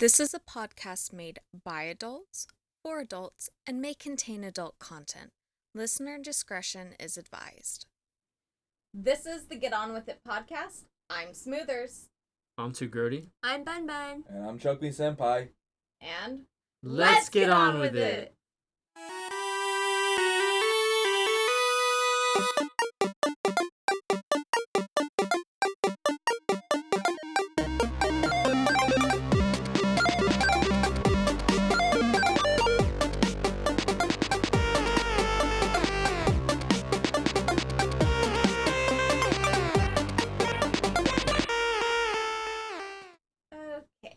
This is a podcast made by adults, for adults, and may contain adult content. Listener discretion is advised. This is the Get On With It podcast. I'm Smoothers. I'm Too Grody. I'm Bun Bun. And I'm Chuckly Senpai. And Let's get on with it. Okay,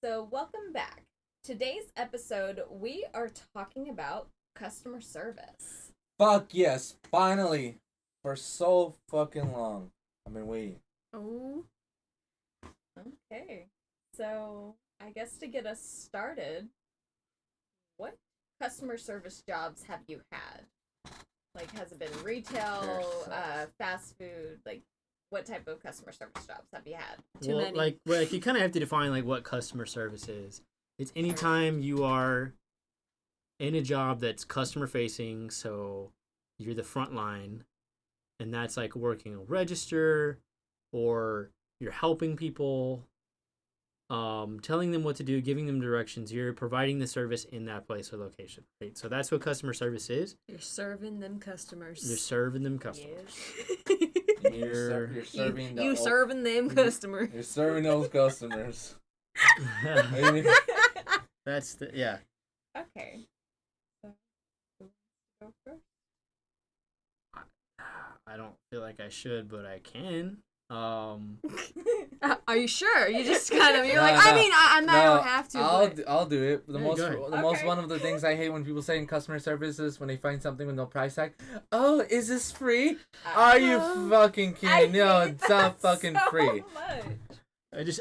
so welcome back. Today's episode, we are talking about customer service. Fuck yes, finally. For so fucking long. I've been waiting. Oh. Okay, so I guess to get us started, what customer service jobs have you had? Like, has it been retail, fast food? Like, what type of customer service jobs have you had? Too many. Like you kind of have to define like what customer service is. It's anytime you are in a job that's customer facing, so you're the front line, and that's like working a register, or you're helping people, telling them what to do, giving them directions. You're providing the service in that place or location, right? So that's what customer service is. You're serving them customers. You're serving them customers. You're serving you serving them customers. You're serving those customers. That's the yeah. Okay. So, who wants to go first? I don't feel like I should, but I can. Are you sure? You just kind of, you're No, like, no. I mean, I don't have to. I'll do it. Yeah, go ahead. One of the things I hate when people say in customer service is when they find something with no price tag. Oh, is this free? Are you fucking kidding? No, it's not fucking free. Much.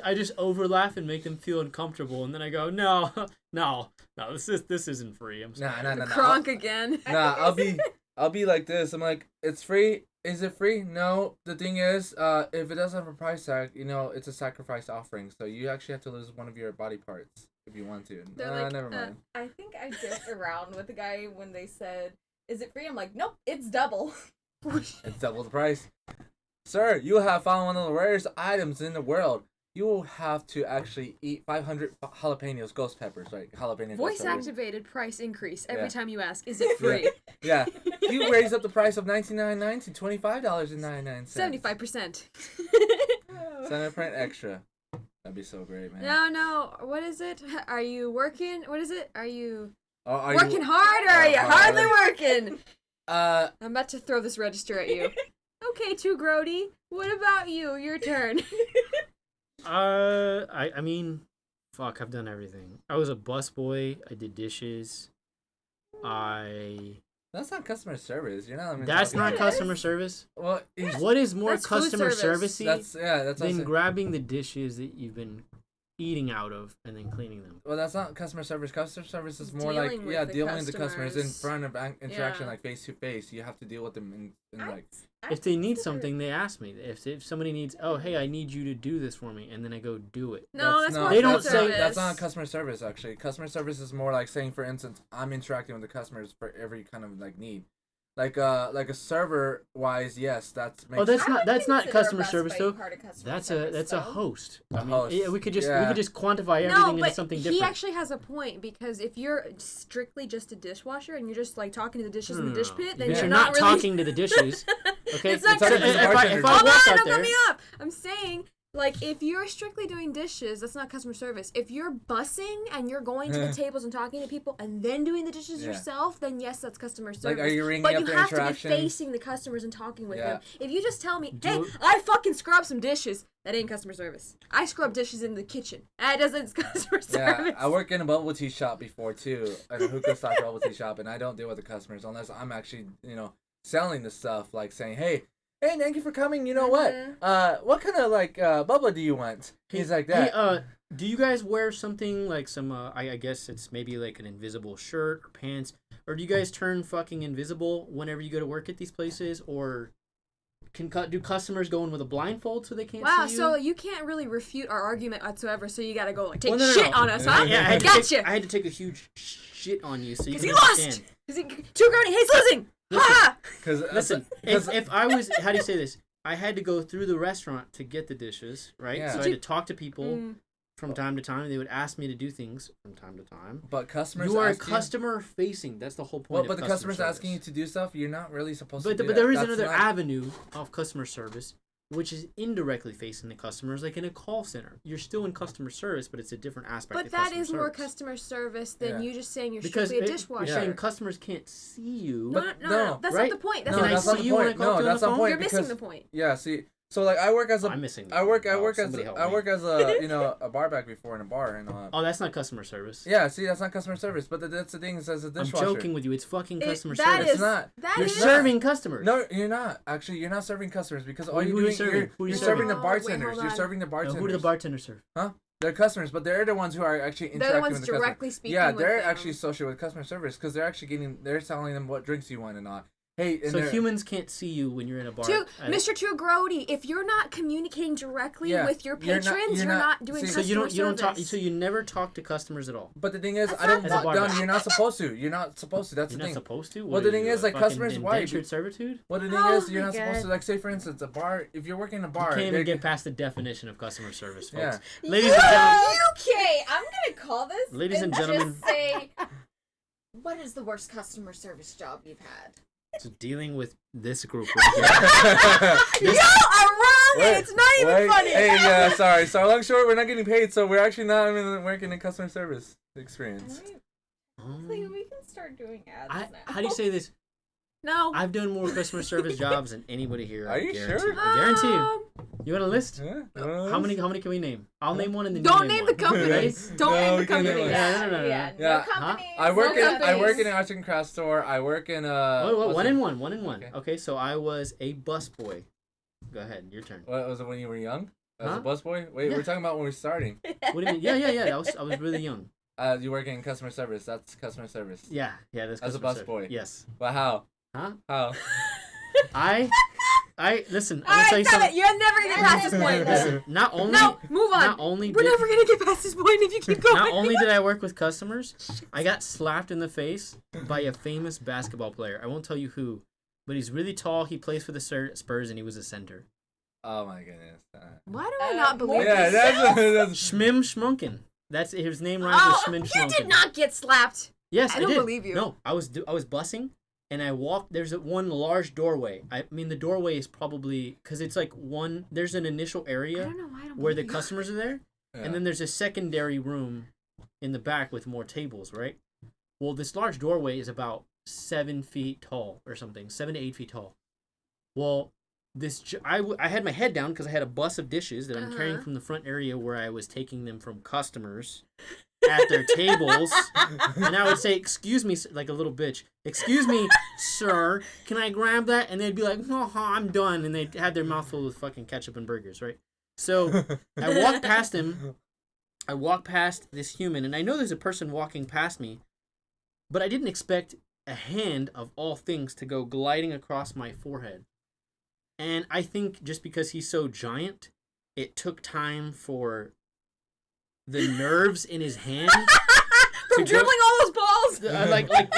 I just over laugh and make them feel uncomfortable, and then I go, no, this isn't free. I'm sorry. Nah. Kronk again. Nah, I'll be like this. I'm like, it's free. Is it free? No. The thing is, if it doesn't have a price tag, it's a sacrifice offering. So you actually have to lose one of your body parts if you want to. They're like, never mind. I think I joked around with the guy when they said, "Is it free?" I'm like, "Nope, it's double." It's double the price. Sir, you have found one of the rarest items in the world. You will have to actually eat 500 jalapenos, ghost peppers, right? Jalapeno Voice ghost peppers. activated price increase every Yeah. time you ask, is it free? Yeah. You raise up the price of $19.99 to $25.99. 75%. 7% extra. That'd be so great, man. No, what is it? Are you working? What is it? Are you Oh, are working you, hard or are you hardly working? Uh, I'm about to throw this register at you. Okay, Too Grody. What about you? Your turn. I mean, fuck, I've done everything. I was a busboy. I did dishes. that's not customer service. You're not. That's not It customer is. service. Well, What is more That's food customer service. servicey that's what I'm than saying. grabbing the dishes that you've been eating out of and then cleaning them? Well, that's not customer service. Customer service is more Dealing like with the dealing with the customers in customers. front of interaction, Yeah. like face to face. You have to deal with them in like. If they need something, they ask me. If somebody needs, oh hey, I need you to do this for me, and then I go do it. No, that's more They don't food say- service. That's not customer service, actually. Customer service is more like saying, for instance, I'm interacting with the customers for every kind of like need. Like a server wise, yes, that's. Oh, that's I would not consider customer a Best service Buy though. part of customer That's service, a though. host. A I mean, host. we could Yeah. just quantify everything No, into but something he different. actually has a point because if you're strictly just a dishwasher and you're just like talking to the dishes in the dish pit, then But you're you're not not really talking to the dishes. Okay, It's not It's So not customer just if bartender. I Hold walk on, out don't there, cut me up. I'm saying, like, if you're strictly doing dishes, that's not customer service. If you're bussing and you're going to the tables and talking to people and then doing the dishes Yeah. yourself, then yes, that's customer service. Like, are you ringing but up you the have interaction? to be facing the customers and talking with Yeah. them. If you just tell me, Do hey, it. I fucking scrub some dishes, that ain't customer service. I scrub dishes in the kitchen. That doesn't customer Yeah, service. I work in a bubble tea shop before too, in a hookah style bubble tea shop, and I don't deal with the customers unless I'm actually, selling the stuff, like saying, hey, thank you for coming. You know what kind of like bubba do you want? He's like that. Hey, do you guys wear something like some? I guess it's maybe like an invisible shirt or pants, or do you guys turn fucking invisible whenever you go to work at these places, or do customers go in with a blindfold so they can't Wow, see you? so you can't really refute our argument whatsoever, so you gotta go like take Well, no, no, shit no. on us, huh? Yeah, I Gotcha. had to take a huge shit on you so you 'Cause can he lost! understand. Is it too grody? He's losing! Listen. Ha! Because Listen, if I was, how do you say this? I had to go through the restaurant to get the dishes, right? Yeah. So I had to talk to people Mm. from time to time. They would ask me to do things from time to time. But customers You are ask customer facing. That's the whole point. Well, of but the customer customer's service. asking you to do stuff. You're not really supposed to But do but that. there is That's another not- avenue of customer service, which is indirectly facing the customers, like in a call center. You're still in customer service, but it's a different aspect. But of that customer is more service. customer service than Yeah. you just saying you're Because strictly a you're dishwasher. saying customers can't see you. No, But no, no, that's right? not the point. That's No, Can not I that's see not the you when I point. call No, you on that's the not the phone? point. You're missing because- the point. Yeah, see, so like I work as a I'm missing. I work Oh, as somebody help me. a a bar back before in a bar and Oh, that's not customer service. yeah. See, that's not customer service, but that's the thing. It says a I'm dishwasher. joking with you. It's fucking customer That service. It's not. That You're is- serving customers. No, you're not. Actually, you're not serving customers because all Who you're are you doing serving? Who are you you're serving the serving? Oh, wait, bartenders. hold You're on. serving the bartenders. Who do the bartenders serve? They're customers, but they're the ones who are actually interacting They're the ones with the customer. directly speaking Yeah, with they're them. actually associated with customer service because they're telling them what drinks you want and not. Hey, and So they're- humans can't see you when you're in a bar. Mr. True Grody, if you're not communicating directly Yeah, with your you're patrons, not- you're not doing see- So customer you don't talk. service. So you never talk to customers at all. But the thing is, That's I don't not As a walk down. barber. You're not supposed to. You're not supposed to. That's You're the not thing. supposed to. Well, What the are thing you, is, like, fucking customers, why? indentured servitude. Well, the thing Oh is, you're my not supposed to, God. like, say for instance, a bar. If you're working in a bar, You can't even they- get past the definition of customer service, folks. Yeah. Ladies and gentlemen, Okay, I'm gonna call this. Ladies and just gentlemen. say, what is the worst customer service job you've had? so dealing with this group right here. Y'all are wrong, and it's not even wait, funny. Hey, yeah, sorry. So long short, we're not getting paid, so we're actually not even working in customer service experience. Like, we can start doing ads now. How do you say this? No. I've done more customer service jobs than anybody here. Are I you guarantee. sure? I guarantee you. You want a list? Yeah, How many can we name? I'll name one and then Don't you name one. the companies. Don't No, name we the can't name companies. one. Yeah, no. Yeah, Yeah. no companies. I work no in companies. an arts and crafts store. I work in Wait, what's one it- in one. One in one. Okay. Okay, so I was a busboy. Go ahead, your turn. What was it when you were young? As Huh? a busboy? Wait, Yeah. we're talking about when we're starting. What do you mean? Yeah. I was really young. You work in customer service. That's customer service. Yeah. That's As a customer service. busboy. Yes. But how? Huh? How? I listen. All I'm gonna tell right, you stop it. something. You're never gonna get past this point. Listen, not only No, move on. not only We're did, never gonna get past this point if you keep going. not only did I work with customers, I got slapped in the face by a famous basketball player. I won't tell you who, but he's really tall. He plays for the Spurs, and he was a center. Oh my goodness. Why do I not believe Yeah, this? that's Schmim Schmunken. That's his name rhymes Oh, with Schmim you Schmunken. did not get slapped. Yes, I I don't did. believe you. No, I was bussing, and I walked. There's one large doorway. I mean, the doorway is probably because it's like one. There's an initial I area don't know why I don't where the believe you. customers are there, and then there's a secondary room in the back with more tables, right? Well, this large doorway is about 7 feet tall or something, 7 to 8 feet tall. Well, I had my head down because I had a bus of dishes that I'm carrying from the front area where I was taking them from customers at their tables, and I would say, "Excuse me," like a little bitch. "Excuse me, sir, can I grab that?" And they'd be like, "Oh, I'm done," and they'd have their mouth full with fucking ketchup and burgers, right? So I walked past him. I walked past this human, and I know there's a person walking past me, but I didn't expect a hand of all things to go gliding across my forehead. And I think just because he's so giant, it took time for the nerves in his hand From dribbling all those balls.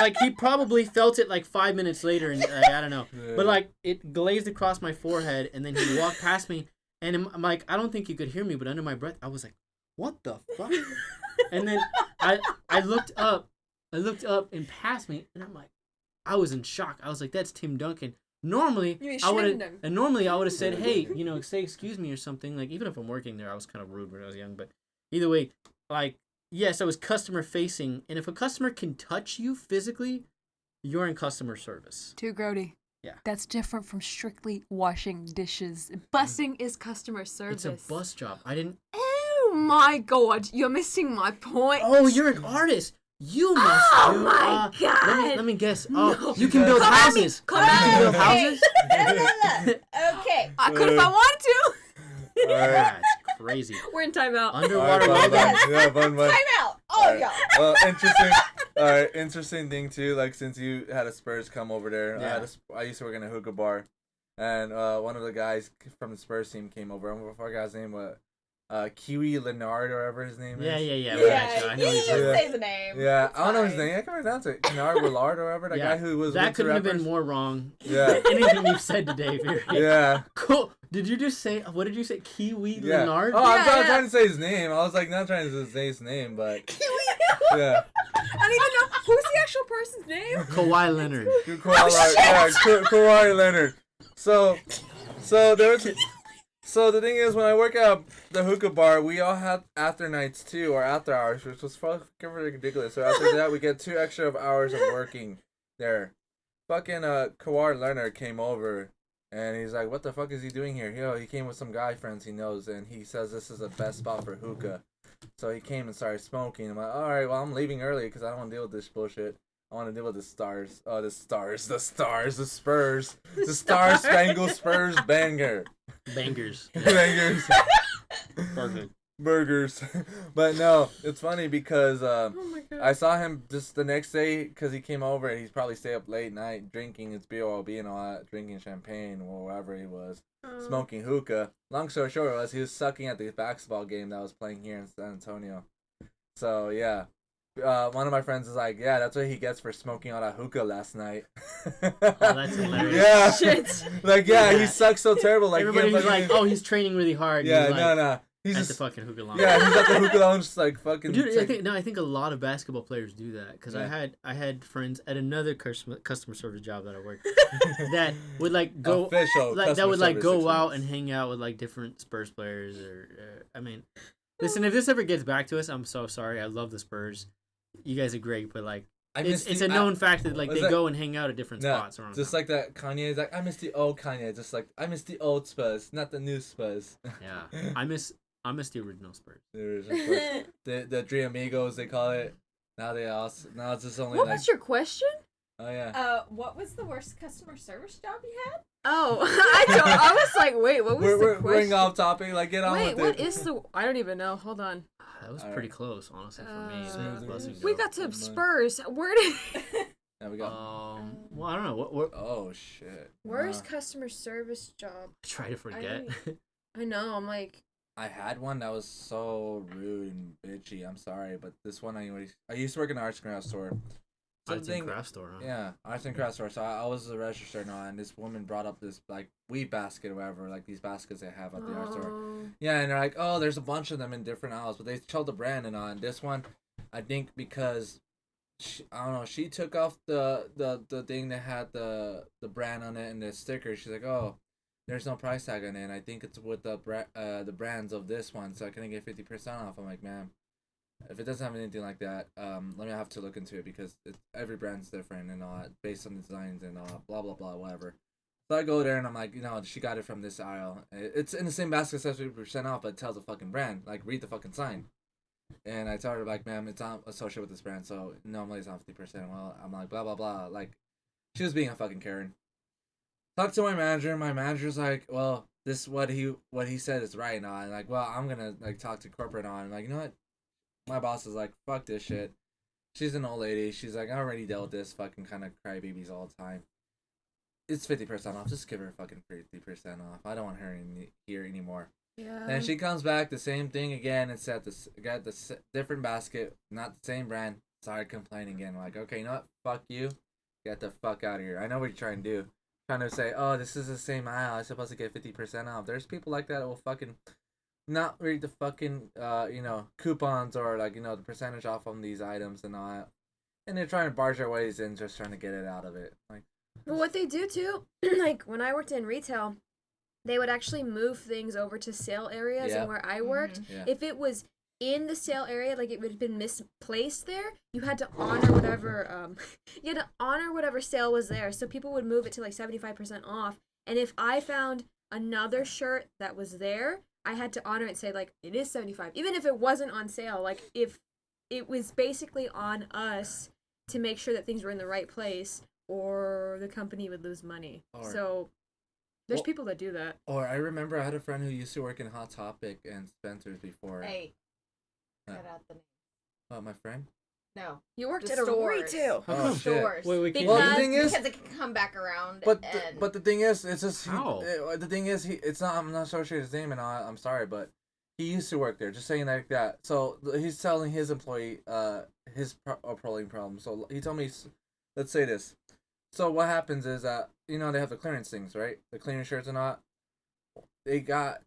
like he probably felt it like 5 minutes later, and I don't know, but like it glazed across my forehead, and then he walked past me, and I'm like, I don't think you could hear me, but under my breath, I was like, what the fuck? And then I looked up and passed me, and I'm like, I was in shock. I was like, that's Tim Duncan. Normally, You I would shouldn't have, have. and normally I would have said, hey, say excuse me or something. Like, even if I'm working there, I was kind of rude when I was young, but either way, like, yes, I was customer facing, and if a customer can touch you physically, you're in customer service. Too grody. Yeah. That's different from strictly washing dishes. Busing is customer service. It's a bus job. I didn't. Oh my god, you're missing my point. Oh, you're an artist. You must. Oh do, my God. Let me guess. Oh, No. you can build Come at me. houses. Come you at can me. build houses. Okay. I could if I wanted to. That's crazy. We're in timeout. Underwater Alright, robot. yeah, fun. Time out. All Alright. y'all. Well, interesting. All right, interesting thing too. Like since you had a Spurs come over there, Yeah. I used to work in a hookah bar, and one of the guys from the Spurs team came over. I forgot his name, but Kiwi Leonard or whatever his name is. Yeah. Yeah, I you know just he's Yeah. say the name. Yeah, It's I don't know his fine. name. I can't pronounce it. Kennard Willard or whatever. The Yeah, guy who was that with the couldn't have been rappers. more wrong. Yeah. Anything you've said today, period. Yeah. Cool. Did you just say? What did you say? Kiwi Yeah. Leonard? Oh, I'm Yeah. trying to say his name. I was like not trying to say his name, but yeah. I don't even know who's the actual person's name. Kawhi Leonard. Kawhi Leonard. So there was. So the thing is, when I work at the hookah bar, we all have after nights too, or after hours, which was fucking ridiculous. So after that, we get 2 extra hours of working there. Fucking Kawhi Leonard came over, and he's like, "What the fuck is he doing here?" He came with some guy friends he knows, and he says this is the best spot for hookah. So he came and started smoking. I'm like, all right, well, I'm leaving early because I don't want to deal with this bullshit. I want to deal with the Spurs, the Star Spangled Spurs banger. Bangers. Bangers. Perfect. Burgers. But no, it's funny because Oh my god. I saw him just the next day because he came over and he's probably stay up late night drinking his BOLB and all that, drinking champagne or whatever he was, smoking hookah. Long story short was he was sucking at the basketball game that was playing here in San Antonio. So yeah. One of my friends is like, yeah, that's what he gets for smoking all that hookah last night. that's hilarious. Yeah. Shit. Like, yeah, he sucks so terrible. Like, Everybody's he fucking- like, oh, he's training really hard. yeah, He's like, no. He's at just, the fucking hookah lounge. yeah, he's at the hookah lounge, just like fucking. Dude, like- I think a lot of basketball players do that because Yeah. I had friends at another customer service job that I worked that would like go official that customer would like service go out experience. and hang out with like different Spurs players I mean, listen, if this ever gets back to us, I'm so sorry. I love the Spurs. You guys are great, but like it's a known fact that like was they that- go and hang out at different No, spots around. just town. like that Kanye is like, I miss the old Kanye, just like I miss the old Spurs, not the new Spurs. Yeah, I miss the original Spurs. There's of course, the Three Amigos they call it. Now it's just only What like was your question? oh yeah. What was the worst customer service job you had? Oh, I was like, wait, what was the We're question? going off topic. Like get on Wait, with what it. is the? I don't even know. Hold on. That was Alright. pretty close, honestly, for me. Uh, Blessing We Joe. got to Never mind. Spurs. Where did? There we go. Well, I don't know. What Oh shit. Worst customer service job. try to forget. I know. I'm like, I had one that was so rude and bitchy. I'm sorry, but this one I used to work in an arts and crafts store. Arts and craft store, huh? Yeah, arts and crafts store. So I was a register now, and this woman brought up this like weed basket or whatever, like these baskets they have at the art store. oh, Yeah, and they're like, oh, there's a bunch of them in different aisles, but they showed the brand and on this one, I think because I don't know, she took off the thing that had the brand on it and the sticker. She's like, oh, there's no price tag on it. And I think it's with the brands of this one, so I can get 50% off. I'm like, man, if it doesn't have anything like that, let me have to look into it because every brand's different and all that, based on the designs and all blah blah blah whatever. So I go there and I'm like, she got it from this aisle. It's in the same basket, says 50% off, but it tells the fucking brand. Like, read the fucking sign. And I tell her like, ma'am, it's not associated with this brand, so normally it's not 50%. Well, I'm like, blah blah blah. Like, she was being a fucking Karen. Talk to my manager. My manager's like, well, this is what he said is right now. And like, well, I'm gonna like talk to corporate on. I'm like, you know what? My boss is like, fuck this shit. She's an old lady. She's like, I already dealt with this fucking kind of crybabies all the time. It's 50% off. Just give her fucking 50% off. I don't want her here anymore. yeah. And she comes back, the same thing again. It's got the different basket, not the same brand. Started complaining again. Like, okay, you know what? Fuck you. Get the fuck out of here. I know what you're trying to do. Trying to say, oh, this is the same aisle. I'm supposed to get 50% off. There's people like that will fucking not read the fucking, coupons or like, the percentage off on these items and all that. And they're trying to barge their ways in, just trying to get it out of it. Like, But what they do too, like when I worked in retail, they would actually move things over to sale areas. Yeah. And where I worked, yeah. if it was in the sale area, like it would have been misplaced there, you had to honor whatever sale was there. So people would move it to like 75% off. And if I found another shirt that was there, I had to honor it and say like it is 75, even if it wasn't on sale. Like if it was basically on us to make sure that things were in the right place, or the company would lose money. Or- So there's Well- people that do that. Or I remember I had a friend who used to work in Hot Topic and Spencer's before. Hey, Yeah. cut out the name. Oh, my friend? No. You worked The at a stores. retail. How Oh, come? shit. Stores. Wait, Because- Well, the thing is, Because it can come back around. but and the thing is, it's just How? the thing is, it's not. I'm not so sure his name, and I'm sorry, but he used to work there. Just saying like that. So he's telling his employee his polling problem. So he told me, let's say this. So what happens is that they have the clearance things, right? The clearance shirts and all. They got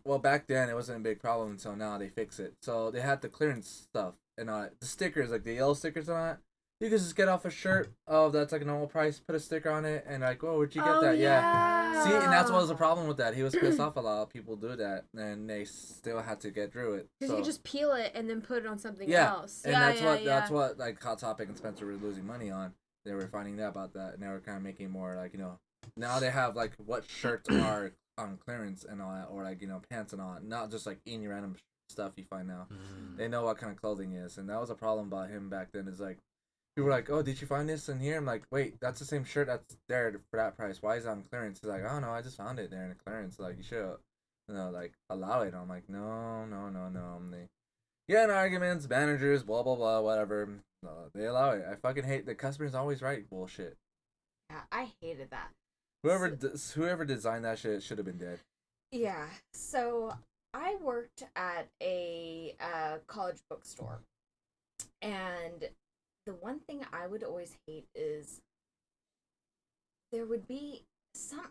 well back then it wasn't a big problem until now they fix it. So they had the clearance stuff and the stickers, like the yellow stickers and all that. You can just get off a shirt. Oh, that's like a normal price. Put a sticker on it, and like, oh, where'd you get that? Yeah. See, and that's what was the problem with that. He was pissed off. A lot of people do that, and they still had to get through it. Because So, you just peel it and then put it on something yeah, else. and that's what like Hot Topic and Spencer were losing money on. They were finding out about that, and they were kind of making more like now they have like what shirts are on clearance and all that, or like pants and all that, not just like any random stuff you find now. They know what kind of clothing is, and that was a problem about him back then. Is like people were like, "Oh, did you find this in here?" I'm like, "Wait, that's the same shirt that's there for that price. Why is it on clearance?" He's like, "Oh no, I just found it there in the clearance. Like you should, like allow it." I'm like, "No." They get in arguments, managers, blah blah blah, whatever. No, they allow it. I fucking hate the customer's always right bullshit. yeah, I hated that. Whoever designed that shit should have been dead. Yeah. So I worked at a college bookstore, and the one thing I would always hate is there would be some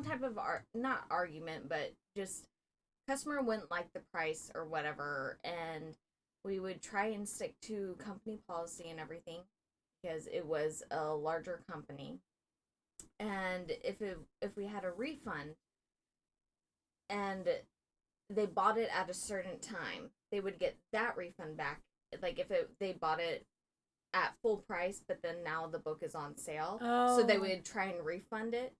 type of not argument, but just customer wouldn't like the price or whatever, and we would try and stick to company policy and everything because it was a larger company. And if we had a refund and they bought it at a certain time, they would get that refund back. Like if they bought it at full price, but then now the book is on sale, so they would try and refund it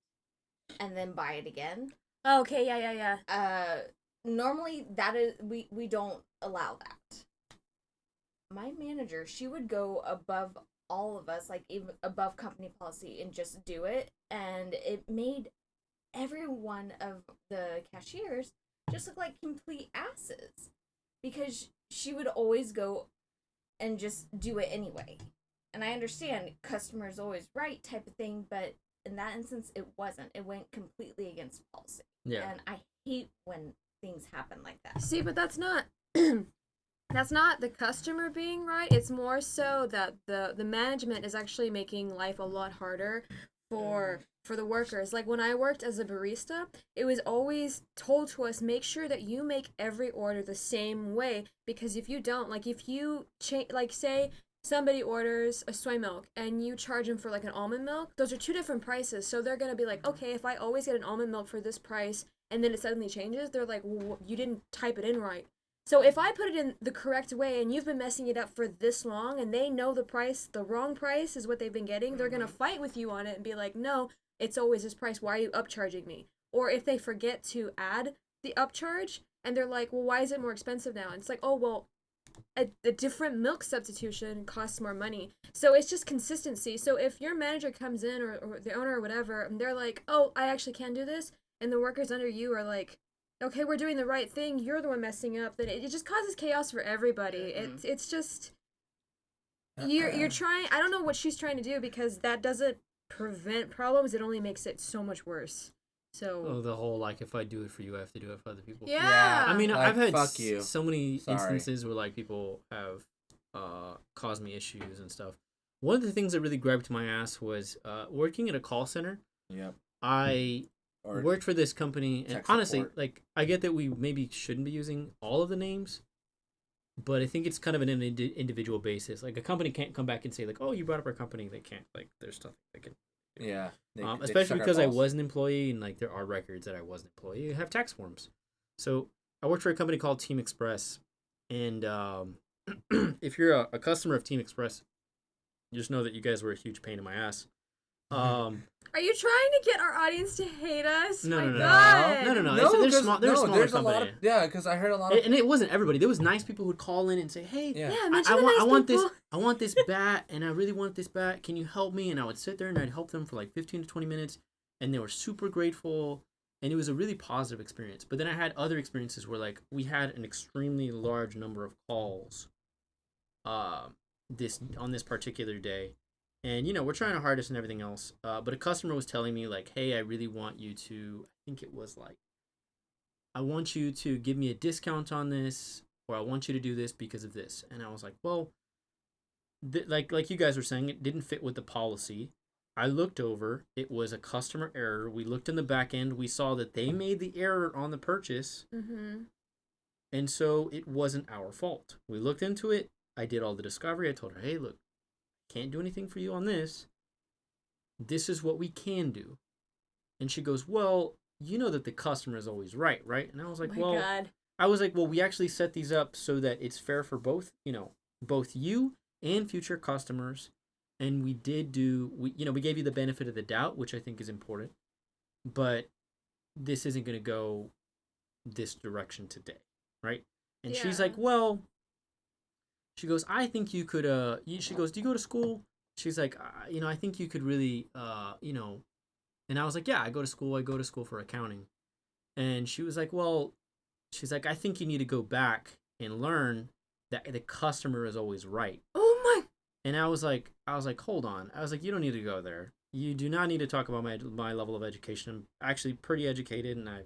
and then buy it again. Oh, okay, yeah. Normally that is we don't allow that. My manager, she would go above all of us, like even above company policy, and just do it, and it made every one of the cashiers just look like complete asses because she would always go and just do it anyway. And I understand customer's always right type of thing, but in that instance it wasn't. It went completely against policy. Yeah. And I hate when things happen like that. See, but that's not that's not the customer being right. It's more so that the management is actually making life a lot harder for the workers. Like when I worked as a barista, it was always told to us, make sure that you make every order the same way, because if you don't, like if you like say somebody orders a soy milk and you charge them for like an almond milk, those are two different prices. So they're going to be like, okay, if I always get an almond milk for this price and then it suddenly changes, they're like, well, you didn't type it in right. So if I put it in the correct way and you've been messing it up for this long and they know the price, the wrong price is what they've been getting, they're going to fight with you on it and be like, no, it's always this price. Why are you upcharging me? Or if they forget to add the upcharge and they're like, well, why is it more expensive now? And it's like, oh, well, a different milk substitution costs more money. So it's just consistency. So if your manager comes in or the owner or whatever, and they're like, oh, I actually can do this, and the workers under you are like, okay, we're doing the right thing, you're the one messing up, then it just causes chaos for everybody. It's just you're trying. I don't know what she's trying to do, because that doesn't prevent problems, it only makes it so much worse. So the whole like, if I do it for you, I have to do it for other people. yeah. I mean, Like, I've had fuck you. so many Sorry. instances where like people have caused me issues and stuff. One of the things that really grabbed my ass was working at a call center. Yep. I Or worked for this company, and tech honestly, support. like, I get that we maybe shouldn't be using all of the names, but I think it's kind of an individual basis. Like, a company can't come back and say like, oh, you brought up our company. They can't. Like, there's nothing they can. yeah. They Especially suck our because I balls. was an employee, and like there are records that I was an employee. You have tax forms. So I worked for a company called Team Express, and if you're a customer of Team Express, just know that you guys were a huge pain in my ass. Are you trying to get our audience to hate us? No, My no, no, no. God. No. No, They're 'cause- small. They're a smaller there's company. a lot of because I heard a lot of And it wasn't everybody. There was nice people who'd call in and say, "Hey, yeah. Yeah, I mention the want, nice I want this, people. I want this bat, and I really want this bat. Can you help me?" And I would sit there and I'd help them for like 15 to 20 minutes, and they were super grateful, and it was a really positive experience. But then I had other experiences where like we had an extremely large number of calls, this particular day, and we're trying our hardest and everything else. But a customer was telling me like, hey, I really want you to. I think it was like, I want you to give me a discount on this, or I want you to do this because of this. And I was like, well, like you guys were saying, it didn't fit with the policy. I looked over, it was a customer error. We looked in the back end, we saw that they made the error on the purchase. Mm-hmm. And so it wasn't our fault. We looked into it. I did all the discovery. I told her, hey, look, can't do anything for you on this. This is what we can do. And she goes, well, you know that the customer is always right? And I was like, God. well, we actually set these up so that it's fair for both, both you and future customers. And we gave you the benefit of the doubt, which I think is important. But this isn't going to go this direction today, right? And she's like, well, she goes, I think you could, she goes, do you go to school? She's like, I think you could really, and I was like, yeah, I go to school for accounting. And she was like, well, she's like, I think you need to go back and learn that the customer is always right. Oh my. And I was like, hold on. I was like, you don't need to go there. You do not need to talk about my level of education. I'm actually pretty educated, and I,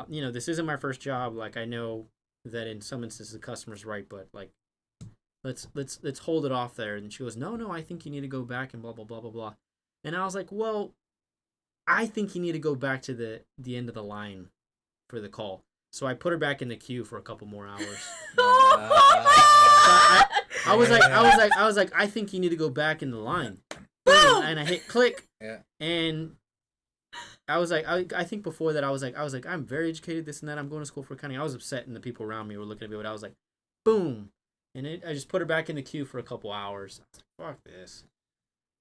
this isn't my first job. Like, I know that in some instances the customer's right, but like, let's hold it off there. And she goes, no, I think you need to go back and blah blah blah blah blah. And I was like, well, I think you need to go back to the end of the line for the call. So I put her back in the queue for a couple more hours. I was like, I think you need to go back in the line. Boom! And I hit click. Yeah. And I was like, I think before that I was like, I'm very educated, this and that. I'm going to school for accounting. I was upset, and the people around me were looking at me, but I was like, boom. And I just put her back in the queue for a couple hours. I was like, fuck this.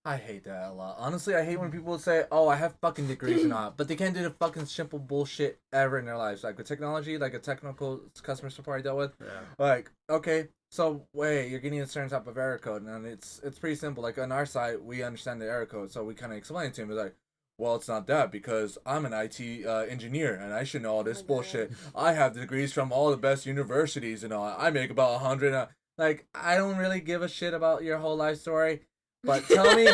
I hate that a lot. Honestly, I hate when people say, oh, I have fucking degrees and all, but they can't do the fucking simple bullshit ever in their lives. Like with technology, like a technical customer support I dealt with. Yeah. Like, okay, so wait, you're getting a certain type of error code, and it's pretty simple. Like on our side, we understand the error code, so we kind of explain it to him. It's like, well, it's not that because I'm an IT engineer and I should know all this bullshit. I have degrees from all the best universities and all. I make about 100. Like, I don't really give a shit about your whole life story. But tell me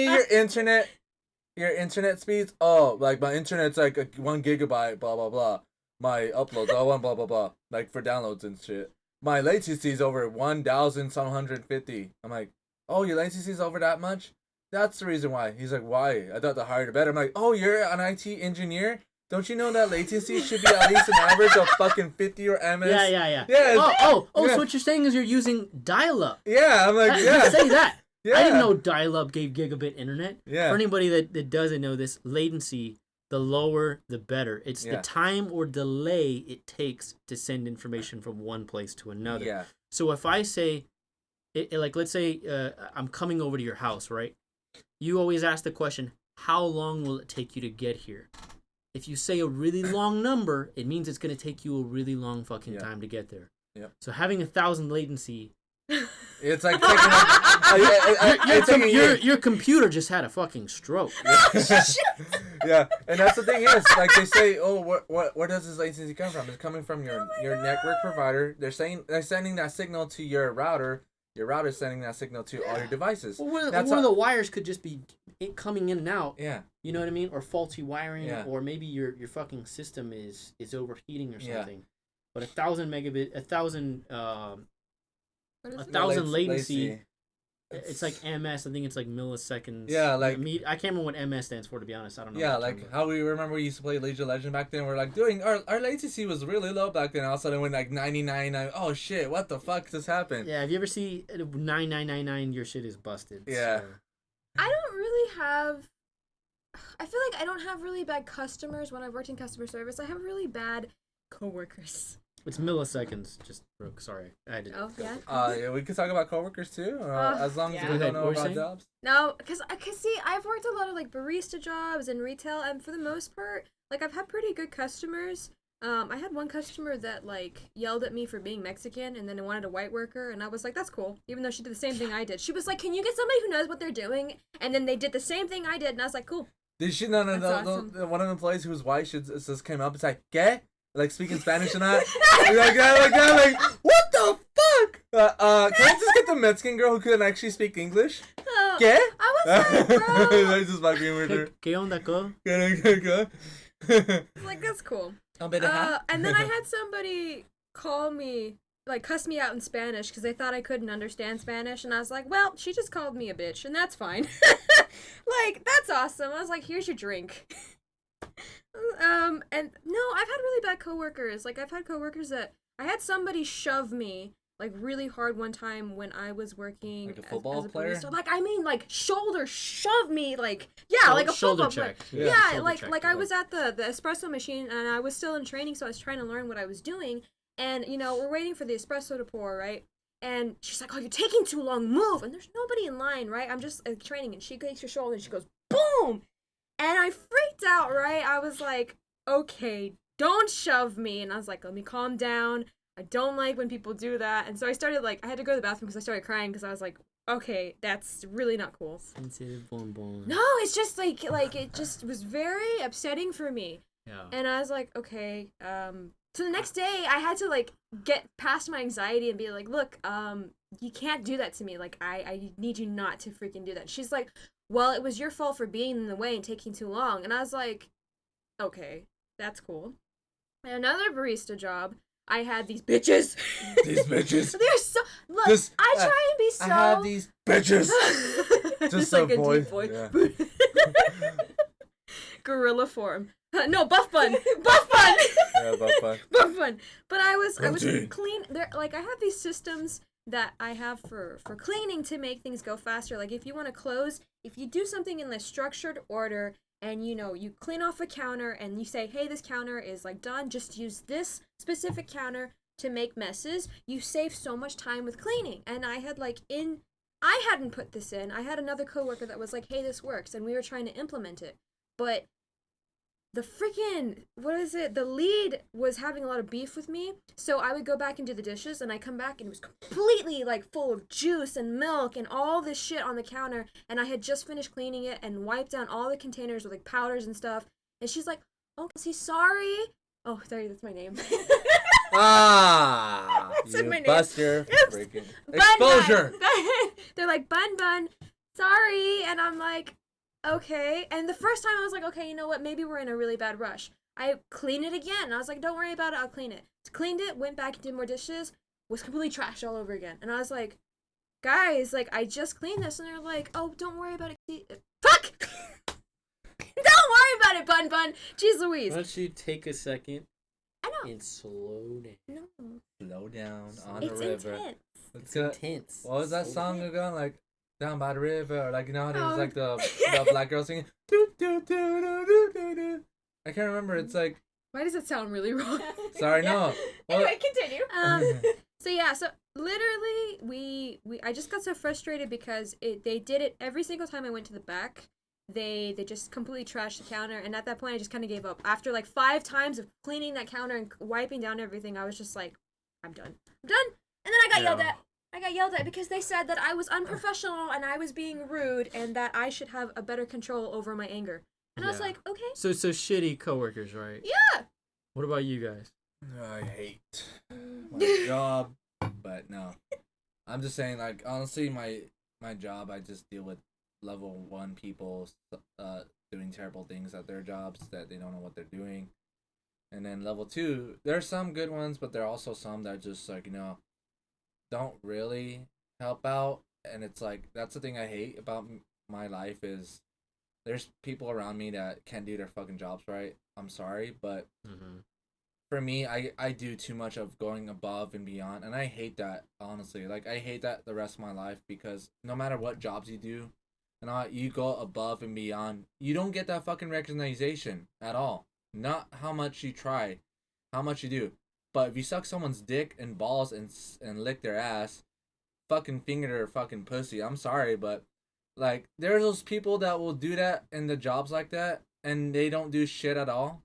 your internet speeds. Oh, like my internet's like 1 gigabyte, blah blah blah. My uploads, one blah blah blah. Like for downloads and shit. My latency's over 1,750. I'm like, oh, your latency's over that much? That's the reason why. He's like, why? I thought the higher the better. I'm like, oh, you're an IT engineer? Don't you know that latency should be at least an average of fucking 50 or ms? Yeah. Yeah. Oh, yeah. So what you're saying is you're using dial-up. Yeah, I'm like, yeah. Say that. Yeah. I didn't know dial-up gave gigabit internet. Yeah. For anybody that doesn't know this, latency, the lower, the better. It's the time or delay it takes to send information from one place to another. Yeah. So if I say, like, let's say I'm coming over to your house, right? You always ask the question, how long will it take you to get here? If you say a really long number, it means it's going to take you a really long fucking time to get there. Yeah. So having 1,000 latency... It's like taking your computer just had a fucking stroke. Yeah, and that's the thing is, like they say, oh, where does this latency come from? It's coming from your network provider. They're sending that signal to your router. Your router's sending that signal to all your devices. Well, one of the wires could just be coming in and out. Yeah. You know what I mean? Or faulty wiring, Yeah. or maybe your fucking system is overheating or Yeah. something. But 1,000 megabit, 1,000 What is it? 1,000 latency. It's like MS. I think it's like milliseconds. Yeah, like- I can't remember what MS stands for, to be honest. I don't know. Yeah, that like term, how we remember we used to play League of Legends back then. We're like doing our latency was really low back then. All of a sudden, it went like 99. Oh shit! What the fuck just happened? Yeah, have you ever see 9999? Your shit is busted. Yeah. So. I don't really have. I feel like I don't have really bad customers when I've worked in customer service. I have really bad coworkers. It's milliseconds. Just broke. Sorry, I had to. Oh yeah. Yeah, we could talk about coworkers too, as long as yeah. we Go don't ahead, know what were you about saying? jobs. No, because see, I've worked a lot of like barista jobs and retail, and for the most part, like I've had pretty good customers. I had one customer that like yelled at me for being Mexican, and then wanted a white worker, and I was like, that's cool, even though she did the same thing I did. She was like, can you get somebody who knows what they're doing? And then they did the same thing I did, and I was like, cool. Did she no That's awesome. one of the employees who's white just came up and said, "¿Qué?" Like speaking Spanish and that. like that, like what the fuck? Can I just get the Mexican girl who couldn't actually speak English? Oh, ¿Qué? I was like, bro. I just fucking with her. ¿Qué onda, co? Like, that's cool. A bit And then I had somebody call me, like, cuss me out in Spanish because they thought I couldn't understand Spanish. And I was like, well, she just called me a bitch, and that's fine. Like, that's awesome. I was like, here's your drink. And no, I've had really bad coworkers. Like, I've had coworkers that I had somebody shove me like really hard one time when I was working Like a football as a player? barista. Like, I mean, like shoulder shove me, like yeah, like a shoulder football player. check. Yeah, shoulder like check, like I was at the espresso machine and I was still in training, so I was trying to learn what I was doing. And you know, we're waiting for the espresso to pour, right? And she's like, "Oh, you're taking too long. Move!" And there's nobody in line, right? I'm just training, and she takes her shoulder and she goes, "Boom!" And I freaked out, right? I was like, "Okay, don't shove me." And I was like, "Let me calm down. I don't like when people do that." And so I started like, I had to go to the bathroom because I started crying because I was like, "Okay, that's really not cool." Sensitive bonbon. No, it's just like it just was very upsetting for me. Yeah. And I was like, okay. So the next day, I had to like get past my anxiety and be like, look, you can't do that to me. Like, I need you not to freaking do that. She's like, well, it was your fault for being in the way and taking too long. And I was like, okay, that's cool. And another barista job, I had these bitches. These bitches. They're so look. This- I try and be so. I have these bitches. Just the like a voice, deep voice. yeah. Gorilla form. No, buff bun. Buff bun. Yeah, but Buff bun. But I was Protein. clean. There, like I have these systems that I have for cleaning to make things go faster. Like if you want to close, if you do something in the structured order, and you know you clean off a counter and you say, hey, this counter is like done. Just use this specific counter to make messes. You save so much time with cleaning. And I had I hadn't put this in. I had another coworker that was like, hey, this works, and we were trying to implement it, but the freaking, the lead was having a lot of beef with me, so I would go back and do the dishes, and I come back, and it was completely, like, full of juice and milk and all this shit on the counter, and I had just finished cleaning it and wiped down all the containers with, like, powders and stuff, and she's like, oh, is he sorry? Oh, sorry, that's my name. you my name. bust your Oops. freaking Bun exposure. Bun. They're like, Bun, sorry, and I'm like, okay. And the first time I was like, okay, you know what? Maybe we're in a really bad rush. I clean it again. I was like, don't worry about it. I'll clean it. Cleaned it, went back and did more dishes, was completely trashed all over again. And I was like, guys, like, I just cleaned this. And they're like, oh, don't worry about it. Fuck! Don't worry about it, Bun. Jeez Louise. Why don't you take a second I know. and slow down? No. Slow down on It's the river. intense. It's good. Intense. What was that song again? Like down by the river, or like you know how there's like the black girl singing. Do, do, do, do, do, do, do. I can't remember. It's like Why does it sound really wrong? sorry, no. Well, Anyway, continue. So yeah, so literally we I just got so frustrated because they did it every single time I went to the back. They just completely trashed the counter, and at that point I just kind of gave up. After like 5 times of cleaning that counter and wiping down everything, I was just like, I'm done. And then I got yelled at. I got yelled at because they said that I was unprofessional and I was being rude and that I should have a better control over my anger. And I was Yeah. like, okay. So shitty coworkers, right? Yeah. What about you guys? I hate my job, but no. I'm just saying, like, honestly, my job, I just deal with level 1 people doing terrible things at their jobs that they don't know what they're doing. And then level 2, there's some good ones, but there are also some that just, like, you know, don't really help out. And it's like, that's the thing I hate about my life is there's people around me that can't do their fucking jobs right. I'm sorry, but Mm-hmm. for me, I do too much of going above and beyond, and I hate that, honestly. Like, I hate that the rest of my life, because no matter what jobs you do, and you go above and beyond, you don't get that fucking recognition at all. Not how much you try, how much you do. But if you suck someone's dick and balls and lick their ass, fucking finger their fucking pussy, I'm sorry, but, like, there's those people that will do that in the jobs like that, and they don't do shit at all.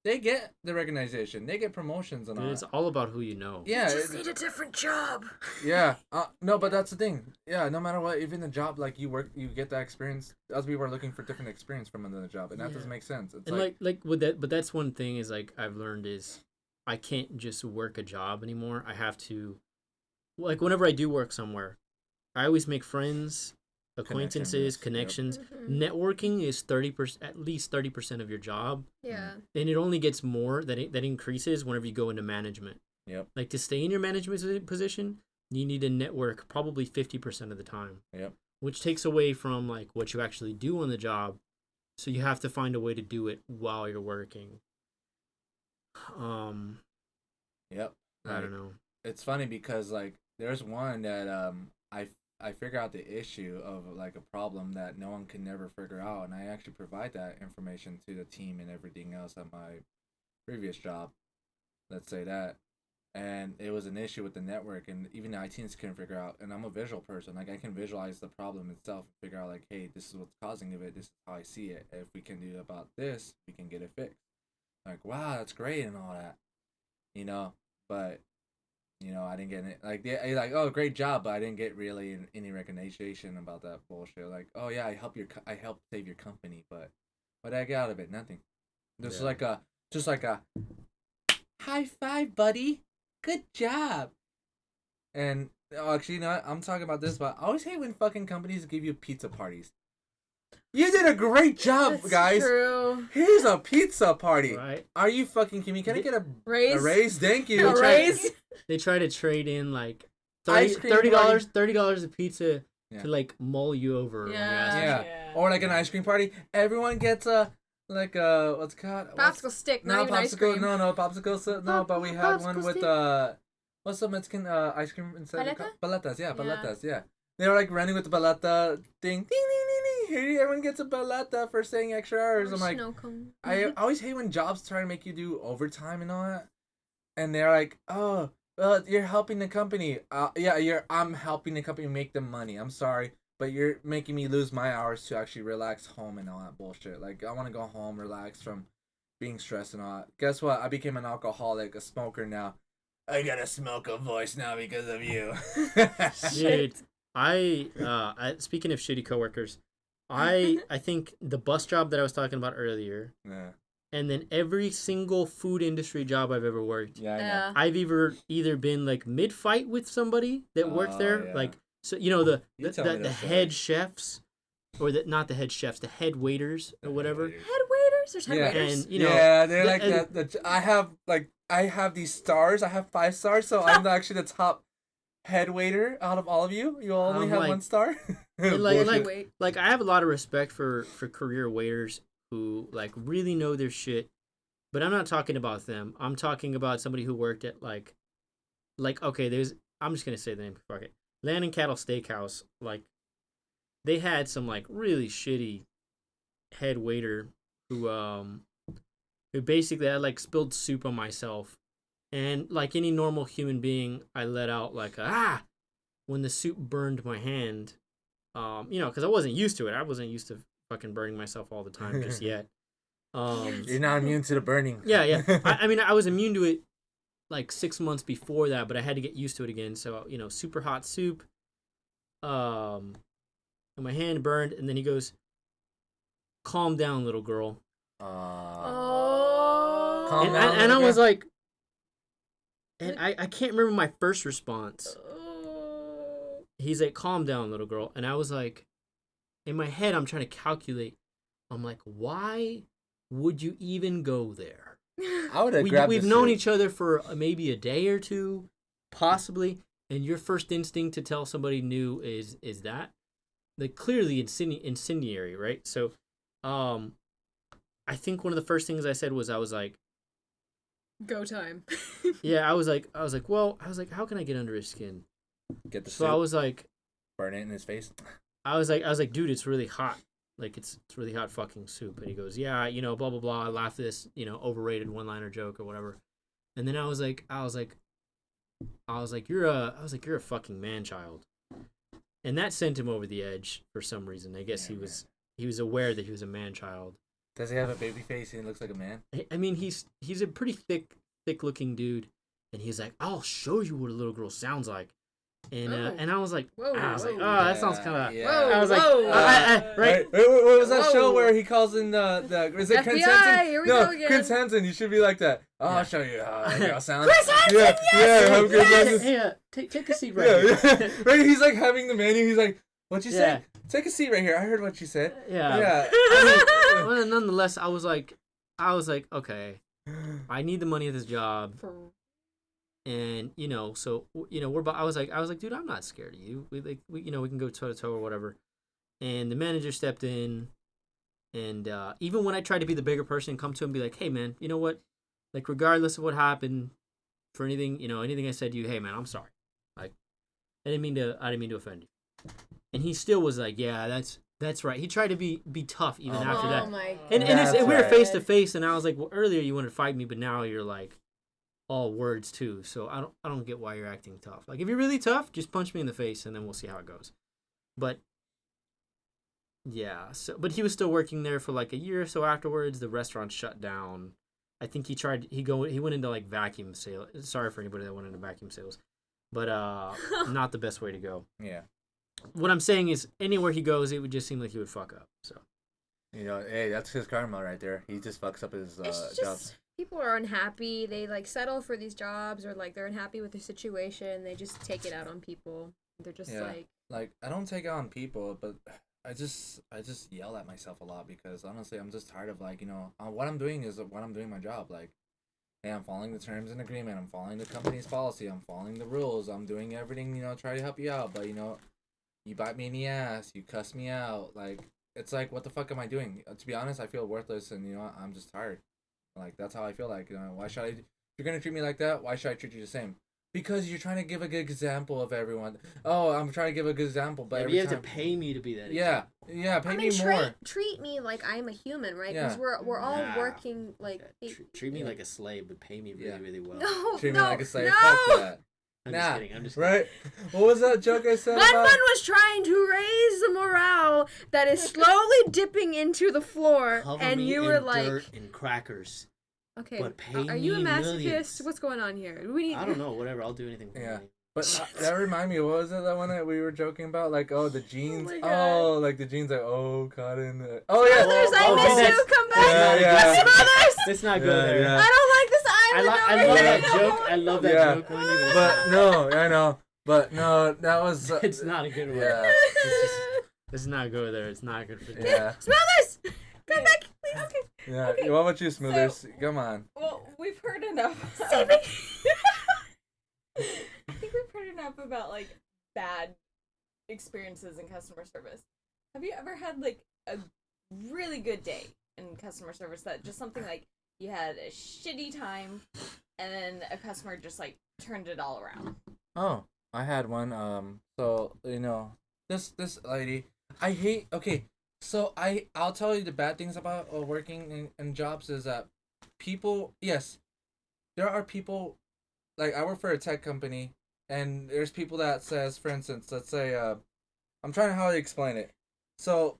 They get the recognition. They get promotions and all It's that. all about who you know. Yeah, Just need a different job. yeah. No, but that's the thing. Yeah, no matter what, even the job, like, you work, you get that experience. Other people are looking for different experience from another job, and that Yeah. doesn't make sense. It's And like with that, but that's one thing is like I've learned is I can't just work a job anymore. I have to like whenever I do work somewhere, I always make friends, acquaintances, Connections, connections. Mhm. Networking is 30%, at least 30% of your job, Yeah. and it only gets more. That increases whenever you go into management. Yep. Like to stay in your management position, you need to network probably 50% of the time. Yep. Which takes away from like what you actually do on the job. So you have to find a way to do it while you're working. Yep. I don't know. It's funny because like there's one that I figure out the issue of like a problem that no one can never figure out, and I actually provide that information to the team and everything else at my previous job. Let's say that. And it was an issue with the network, and even the IT teams couldn't figure out. And I'm a visual person; like I can visualize the problem itself, and figure out like, hey, this is what's causing it. This is how I see it. If we can do about this, we can get it fixed. Like, wow, that's great and all that, you know. But I didn't get it. Like they like, oh, great job, but I didn't get really any recognition about that bullshit. Like, oh yeah, I helped save your company, but what did I get out of it? Nothing. Just Yeah. like a high five, buddy. Good job. And actually, you know what? I'm talking about this, but I always hate when fucking companies give you pizza parties. You did a great job, That's guys. true. Here's a pizza party. Right? Are you fucking kidding me? Can I get a Raise. raise? Thank you. A raise. They try to trade in like Ice cream $30 a pizza Yeah. to like mull you over. when you ask Yeah. Yeah. Or like an ice cream party. Everyone gets a what's it called? Popsicle stick, not even ice cream. No, popsicle. No, but we had one Popsicle with stick? what's the Mexican ice cream instead of Paleta? paletas? Yeah, Yeah. paletas. Yeah. They were like running with the paleta thing. Ding ding ding ding. Here, everyone gets a paleta for staying extra hours. Or I'm like, snow cone. I always hate when jobs try to make you do overtime and all that, and they're like, oh, well, you're helping the company. Yeah, I'm helping the company make them money. I'm sorry, but you're making me lose my hours to actually relax home and all that bullshit. Like, I want to go home, relax from being stressed and all that. Guess what? I became an alcoholic, a smoker now. I got a smoker voice now because of you. Dude, I speaking of shitty coworkers, I think the bus job that I was talking about earlier, Yeah, and then every single food industry job I've ever worked, yeah, I know. Yeah. I've either been like mid fight with somebody that worked Oh, there, yeah. like so the You tell me the those head stories. chefs, or not the head chefs, the head waiters or whatever, Head waiters? There's head Yeah. waiters. and you know Yeah, they're the- like and- that. I have these stars. I have 5 stars, so I'm actually the top head waiter out of all of you. You only I'm have like- 1 star. and like Bullshit. Wait. like I have a lot of respect for career waiters who like really know their shit, but I'm not talking about them. I'm talking about somebody who worked at like okay, I'm just gonna say the name. Fuck it, Land and Cattle Steakhouse. Like they had some like really shitty head waiter who basically had like spilled soup on myself, and like any normal human being, I let out like when the soup burned my hand. Because I wasn't used to it. I wasn't used to fucking burning myself all the time just yet. You're not immune to the burning. Yeah. I mean, I was immune to it like 6 months before that, but I had to get used to it again. So, super hot soup. And my hand burned, and then he goes, "Calm down, little girl." Oh. Calm And, down, and I little was girl. like, and I can't remember my first response. He's like, "Calm down, little girl." And I was like, in my head, I'm trying to calculate. I'm like, why would you even go there? I would have grabbed. We've known each other for maybe a day or two, possibly, and your first instinct to tell somebody new is that, like, clearly incendiary, right? So, I think one of the first things I said was I was like, Go time. yeah, I was like, how can I get under his skin? Get the So I soup, was like, burn it in his face. I was like, dude, it's really hot. Like it's really hot fucking soup. And he goes, yeah, blah blah blah. I laughed at this, overrated one-liner joke or whatever. And then I was like, you're a fucking man child. And that sent him over the edge for some reason. I guess Yeah, he was aware that he was a man child. Does he have a baby face and he looks like a man? I mean, he's a pretty thick looking dude. And he's like, I'll show you what a little girl sounds like. And I was like, Whoa, I was like, whoa. oh, that sounds kind of. Yeah. Whoa, I was like, whoa. right. Right. What was that show Whoa. where he calls in the is it Chris FBI, Hansen? here we No, go again. Chris Hansen. You should be like that. Oh, Yeah. I'll show you how a girl sounds. Chris Hansen, Yeah, yes! yeah. Have Chris Hansen. Hey, take a seat right Yeah, here. yeah. Right. He's like having the menu. He's like, "What'd you Yeah. say? Take a seat right here. I heard what you said." Yeah. Yeah. Well, nonetheless, I was like, okay, I need the money at this job, and so I was like, dude, I'm not scared of you. We can go toe to toe or whatever. And the manager stepped in, and even when I tried to be the bigger person and come to him and be like, hey man, you know what, like regardless of what happened, for anything I said to you, hey man, I'm sorry. Like I didn't mean to offend you. And he still was like, yeah, that's right. He tried to be tough even after that. Oh my And That's we were right. face to face, and I was like, well, earlier you wanted to fight me, but now you're like all words too. So I don't get why you're acting tough. Like if you're really tough, just punch me in the face, and then we'll see how it goes. But yeah, but he was still working there for like a year or so afterwards. The restaurant shut down. I think he went into like vacuum sales. Sorry for anybody that went into vacuum sales, but not the best way to go. Yeah. What I'm saying is, anywhere he goes, it would just seem like he would fuck up. So Hey, that's his karma right there. He just fucks up his It's just jobs. people are unhappy. They like settle for these jobs, or like they're unhappy with their situation. They just take it out on people. They're just Yeah. like, Like I don't take it on people, but I just yell at myself a lot because honestly, I'm just tired of like what I'm doing is what I'm doing my job. Like, hey, I'm following the terms and agreement. I'm following the company's policy. I'm following the rules. I'm doing everything try to help you out. But you bite me in the ass. You cuss me out. Like it's like what the fuck am I doing? To be honest, I feel worthless, and I'm just tired. Like that's how I feel. Like why should I? If you're gonna treat me like that, why should I treat you the same? Because you're trying to give a good example of everyone. Oh, I'm trying to give a good example, but every you have time, to pay me to be that. Yeah, yeah, pay I me mean, more. treat me like I'm a human, right? Yeah. Because we're all Nah. working like. Treat me like a slave, but pay me really, Yeah. really well. No, Treat me no, like a slave. no. Fuck that. I'm Nah, just kidding. I'm just kidding. Right? What was that joke I said Bun about? Bun was trying to raise the morale that is slowly dipping into the floor, Cover and me you in were like, dirt and crackers. "Okay, but pay are you a me masochist? millions. What's going on here? We need." I don't know. Whatever. I'll do anything for Yeah. money. But that remind me, what was it that one that we were joking about? Like, oh, the jeans. my Oh, God. like the jeans. Like, oh, cotton. Oh yeah. Smothers, I Oh, miss that's- you. Come back, Yeah, yeah. Smothers. Let's not go Yeah, there. yeah. I don't like this I island love over here. that joke. I love that Yeah. joke. Wendy, but But no, I know. But no, that was. it's not a good one. Yeah. Let's not go there. It's not good for you. Yeah. Smothers, come back, please. Okay. Yeah. Okay, What about you, Smoothers? so- Come on. Well, we've heard enough. Save me. I think we've heard enough about like bad experiences in customer service. Have you ever had like a really good day in customer service that just something like you had a shitty time and then a customer just like turned it all around? Oh, I had one. So this lady, I hate. Okay, so I'll tell you the bad things about working in jobs is that people. Yes, there are people. Like I work for a tech company, and there's people that says, for instance, let's say, I'm trying to how to explain it. So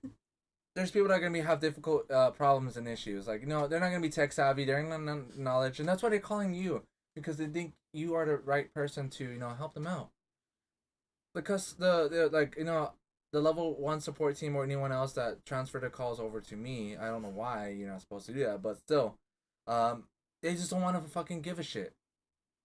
there's people that are gonna have difficult problems and issues. Like they're not gonna be tech savvy. They're not gonna know knowledge, and that's why they're calling you because they think you are the right person to help them out. Because the the level 1 support team or anyone else that transfer the calls over to me, I don't know why you're not supposed to do that, but still, they just don't want to fucking give a shit.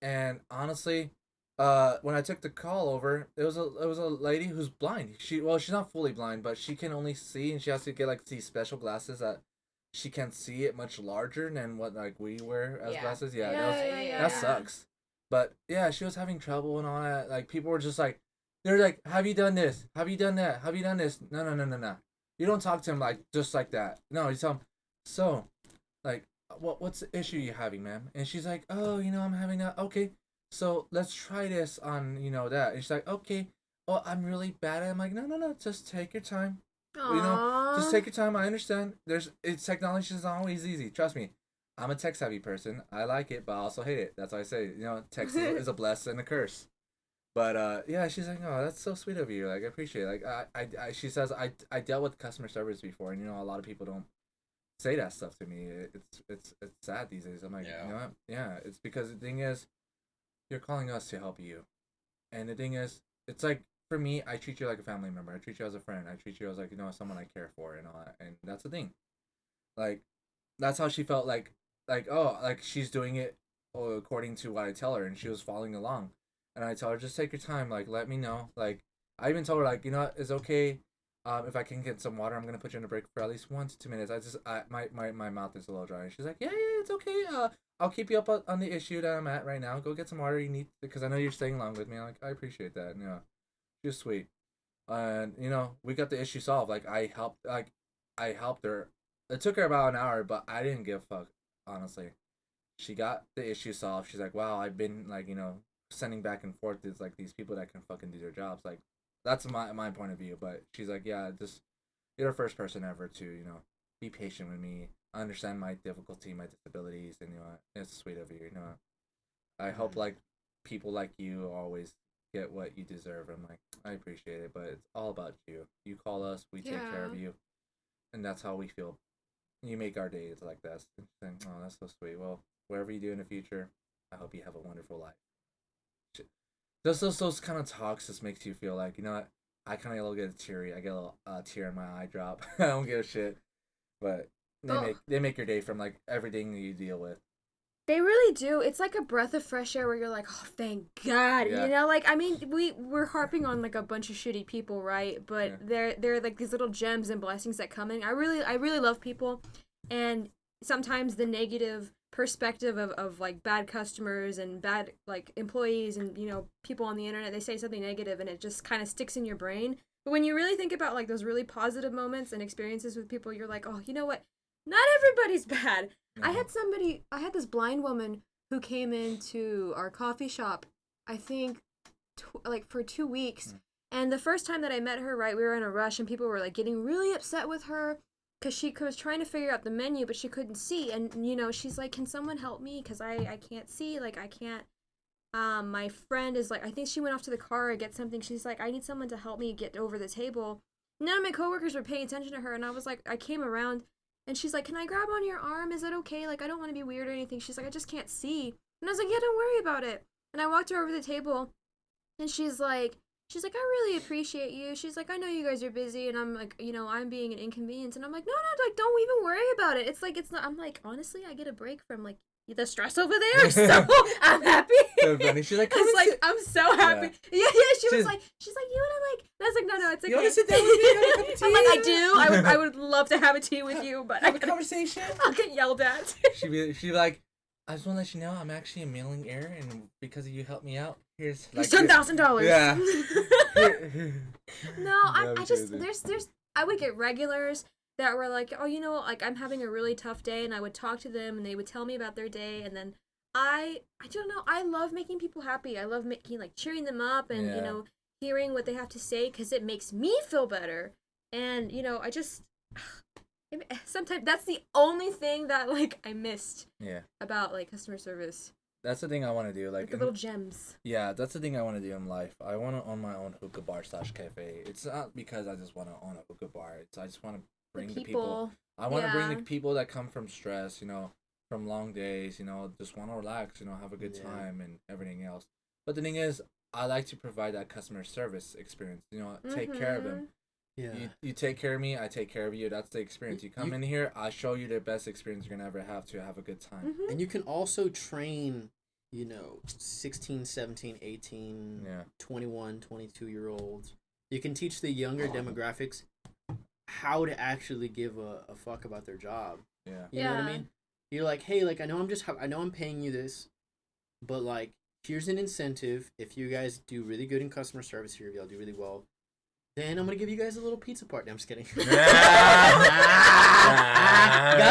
And honestly, when I took the call over, it was a lady who's blind. She's not fully blind, but she can only see, and she has to get like these special glasses that she can see it much larger than what like we wear as Yeah. glasses. Yeah, Yeah. that sucks. But yeah, she was having trouble and all that. Like people were just like, they're like, "Have you done this? Have you done that? Have you done this?" No. You don't talk to him like just like that. No, you tell him. So, like, what's the issue you're having, ma'am? And she's like, "Oh, I'm having that. Okay, so let's try this on that." And she's like, "Okay, well, I'm really bad at it." I'm like, No. Just take your time. Just take your time. I understand. Technology is not always easy. Trust me. I'm a tech savvy person. I like it, but I also hate it. That's why I say, tech is a blessing and a curse. But yeah, she's like, "Oh, that's so sweet of you. Like, I appreciate it." Like, she says, I dealt with customer service before, and a lot of people don't say that stuff to me. It's sad these days. I'm like, Yeah. you know what? Yeah, it's because the thing is, you're calling us to help you, and the thing is, it's like for me, I treat you like a family member. I treat you as a friend. I treat you as like someone I care for and all that. And that's the thing. Like, that's how she felt. Like oh, like she's doing it according to what I tell her, and she was following along. And I tell her, just take your time. Like, let me know. Like, I even told her, like, what, it's okay. If I can get some water, I'm gonna put you in a break for at least 1 to 2 minutes. My mouth is a little dry. And she's like, yeah, it's okay. I'll keep you up on the issue that I'm at right now. Go get some water you need, because I know you're staying along with me. I'm like, I appreciate that. She was sweet. And we got the issue solved. Like, I helped her. It took her about an hour, but I didn't give a fuck, honestly. She got the issue solved. She's like, wow, I've been like, sending back and forth is like these people that can fucking do their jobs. Like, that's my point of view. But she's like, yeah, just you're the first person ever to be patient with me, understand my difficulty, my disabilities, and it's sweet of you. I hope like people like you always get what you deserve. I'm like, I appreciate it, but it's all about you. You call us, we take care of you, and that's how we feel. You make our days like that. Oh, that's so sweet. Well, whatever you do in the future, I hope you have a wonderful life. Just those kind of talks just makes you feel like, what? I kind of get teary. I get a little tear in my eye drop. I don't give a shit. But they make your day from like everything you deal with. They really do. It's like a breath of fresh air where you're like, oh, thank God. Yeah. Like, I mean, we're harping on like a bunch of shitty people, right? But they're like these little gems and blessings that come in. I really love people, and sometimes the negative perspective of like bad customers and bad like employees and people on the internet, they say something negative and it just kind of sticks in your brain. But when you really think about like those really positive moments and experiences with people, you're like, oh, you know what? Not everybody's bad. I had this blind woman who came into our coffee shop, I think, like for 2 weeks. And the first time that I met her, right, we were in a rush and people were like getting really upset with her because she was trying to figure out the menu, but she couldn't see. And, she's like, can someone help me? Because I can't see. Like, I can't. My friend is like, I think she went off to the car to get something. She's like, I need someone to help me get over the table. None of my coworkers were paying attention to her. And I was like, I came around. And she's like, can I grab on your arm? Is that okay? Like, I don't want to be weird or anything. She's like, I just can't see. And I was like, yeah, don't worry about it. And I walked her over the table, and she's like, I really appreciate you. She's like, I know you guys are busy, and I'm like, I'm being an inconvenience. And I'm like, no, like, don't even worry about it. It's like, it's not, I'm like, honestly, I get a break from, like, the stress over there, so I'm happy. So funny. She's like, I'm so happy. Yeah, she's like, you wanna like, and I was like, no, it's okay. You wanna sit down with me? You want a cup of tea? I'm like, I do. I would love to have a tea with you, but have a conversation. I'll get yelled at. She'd be like, I just want to let you know I'm actually a mailing error, and because you helped me out, here's like $10,000. Yeah. No, I just there's I would get regulars that were like, oh, like I'm having a really tough day, and I would talk to them, and they would tell me about their day, and then I don't know, I love making people happy. I love making like cheering them up, and hearing what they have to say, because it makes me feel better, and I just. Sometimes that's the only thing that like I missed about like customer service. That's the thing I want to do, like the little gems. Yeah, that's the thing I want to do in life. I want to own my own hookah bar / cafe. It's not because I just want to own a hookah bar. I just want to bring the people. I want to bring the people that come from stress, from long days, just want to relax, have a good time and everything else. But the thing is, I like to provide that customer service experience. Take care of them. Yeah. You take care of me, I take care of you. That's the experience. You come in here, I show you the best experience you're going to ever have to have a good time. Mm-hmm. And you can also train, 16, 17, 18, 21, 22-year-olds. You can teach the younger demographics how to actually give a fuck about their job. Yeah. You know what I mean? You're like, hey, like, I know I'm paying you this, but, like, here's an incentive. If you guys do really good in customer service here, if y'all do really well, then I'm going to give you guys a little pizza party. I'm just kidding. Got